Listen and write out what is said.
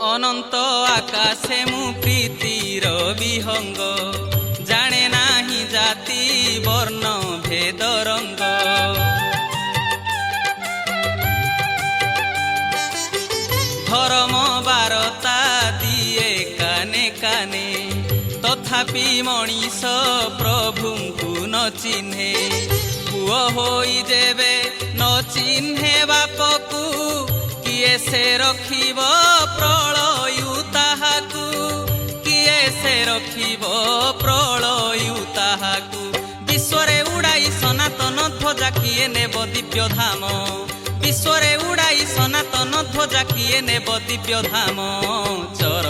ଅନନ୍ତ ଆକାଶେ ମୁଁ ପ୍ରୀତିର ବିହଙ୍ଗ, ଜାଣେ ନାହିଁ ଜାତି ବର୍ଣ୍ଣ ଭେଦ ରଙ୍ଗ। ଧର୍ମ ବାରତା ଦିଏ କାନେ କାନେ, ତଥାପି ମଣିଷ ପ୍ରଭୁଙ୍କୁ ନ ଚିହ୍ନେ। ପୁଅ ହୋଇ ଯେବେ ନ ଚିହ୍ନେ ବାପକୁ, କିଏ ସେ ରଖିବ ପ୍ରଳୟୁ ତାହାକୁ, କିଏ ସେ ରଖିବ ପ୍ରଳୟୁ ତାହାକୁ। ବିଶ୍ୱରେ ଉଡ଼ାଇ ସନାତନ ଧ୍ୱଜା କିଏ ନେବ ଦିବ୍ୟ ଧାମ, ବିଶ୍ୱରେ ଉଡ଼ାଇ ସନାତନ ଧ୍ୱଜା କିଏ ନେବ ଦିବ୍ୟ ଧାମ। ଚର